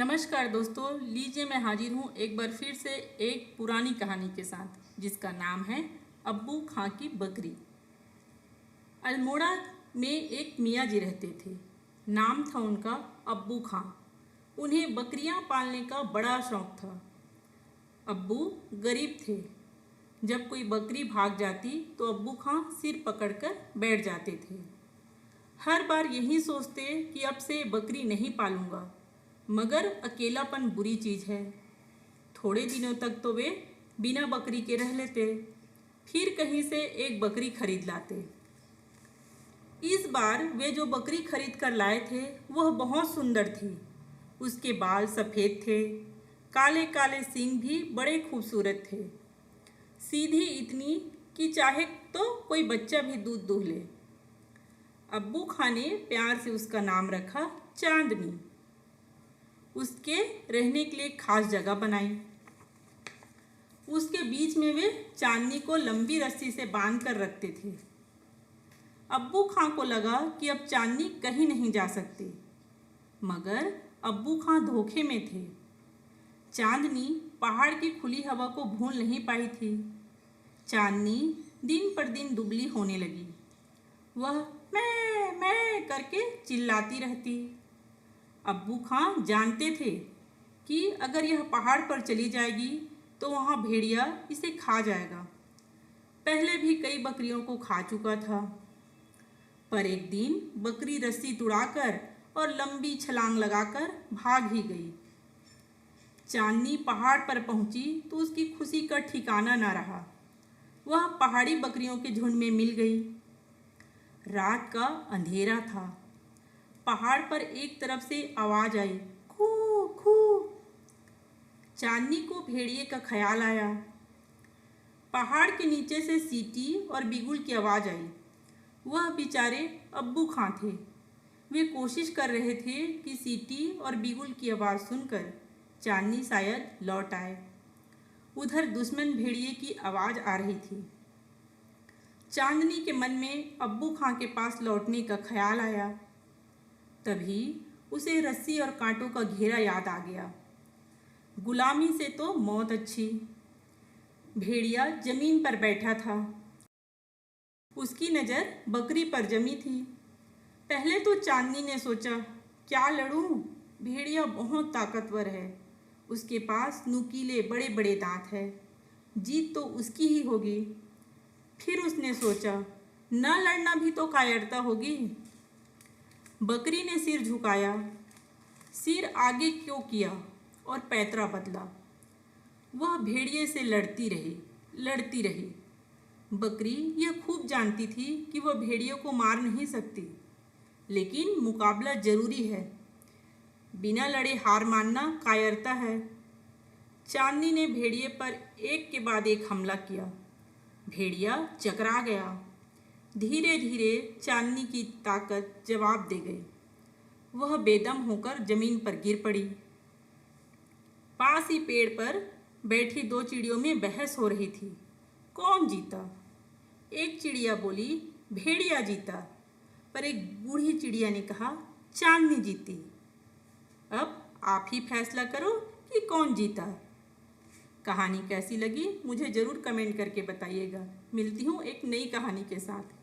नमस्कार दोस्तों, लीजिए मैं हाजिर हूँ एक बार फिर से एक पुरानी कहानी के साथ जिसका नाम है अब्बू खां की बकरी। अल्मोड़ा में एक मियाँ जी रहते थे। नाम था उनका अब्बू खां। उन्हें बकरियाँ पालने का बड़ा शौक था। अब्बू गरीब थे। जब कोई बकरी भाग जाती तो अब्बू खां सिर पकड़कर बैठ जाते थे। हर बार यही सोचते कि अब से बकरी नहीं पालूंगा, मगर अकेलापन बुरी चीज़ है। थोड़े दिनों तक तो वे बिना बकरी के रह लेते, फिर कहीं से एक बकरी खरीद लाते। इस बार वे जो बकरी खरीद कर लाए थे वह बहुत सुंदर थी। उसके बाल सफ़ेद थे, काले काले सींग भी बड़े खूबसूरत थे। सीधी इतनी कि चाहे तो कोई बच्चा भी दूध दूह ले। अब्बू खां ने प्यार से उसका नाम रखा चांदनी। उसके रहने के लिए खास जगह बनाई। उसके बीच में वे चांदनी को लंबी रस्सी से बांध कर रखते थे। अब्बू खां को लगा कि अब चांदनी कहीं नहीं जा सकती, मगर अब्बू खां धोखे में थे। चांदनी पहाड़ की खुली हवा को भूल नहीं पाई थी। चांदनी दिन पर दिन दुबली होने लगी। वह मैं करके चिल्लाती रहती। अब्बू खां जानते थे कि अगर यह पहाड़ पर चली जाएगी तो वहाँ भेड़िया इसे खा जाएगा। पहले भी कई बकरियों को खा चुका था। पर एक दिन बकरी रस्सी तुड़ाकर और लंबी छलांग लगाकर भाग ही गई। चांदनी पहाड़ पर पहुंची तो उसकी खुशी का ठिकाना न रहा। वह पहाड़ी बकरियों के झुंड में मिल गई। रात का अंधेरा था। पहाड़ पर एक तरफ से आवाज आई, खू खू। चांदनी को भेड़िए का ख्याल आया। पहाड़ के नीचे से सीटी और बिगुल की आवाज आई। वह बेचारे अब्बू खां थे। वे कोशिश कर रहे थे कि सीटी और बिगुल की आवाज़ सुनकर चांदनी शायद लौट आए। उधर दुश्मन भेड़िए की आवाज़ आ रही थी। चांदनी के मन में अब्बू खां के पास लौटने का ख्याल आया। तभी उसे रस्सी और कांटों का घेरा याद आ गया। गुलामी से तो मौत अच्छी। भेड़िया जमीन पर बैठा था। उसकी नज़र बकरी पर जमी थी। पहले तो चांदनी ने सोचा, क्या लड़ूं? भेड़िया बहुत ताकतवर है। उसके पास नुकीले बड़े बड़े दांत हैं। जीत तो उसकी ही होगी। फिर उसने सोचा, न लड़ना भी तो कायरता होगी। बकरी ने सिर झुकाया। सिर आगे क्यों किया और पैतरा बदला। वह भेड़िए से लड़ती रही। बकरी यह खूब जानती थी कि वह भेड़िए को मार नहीं सकती, लेकिन मुकाबला जरूरी है। बिना लड़े हार मानना कायरता है। चांदनी ने भेड़िए पर एक के बाद एक हमला किया। भेड़िया चकरा गया। धीरे धीरे चांदनी की ताकत जवाब दे गई। वह बेदम होकर जमीन पर गिर पड़ी। पास ही पेड़ पर बैठी दो चिड़ियों में बहस हो रही थी। कौन जीता? एक चिड़िया बोली, भेड़िया जीता। पर एक बूढ़ी चिड़िया ने कहा, चांदनी जीती। अब आप ही फैसला करो कि कौन जीता। कहानी कैसी लगी मुझे ज़रूर कमेंट करके बताइएगा। मिलती हूँ एक नई कहानी के साथ।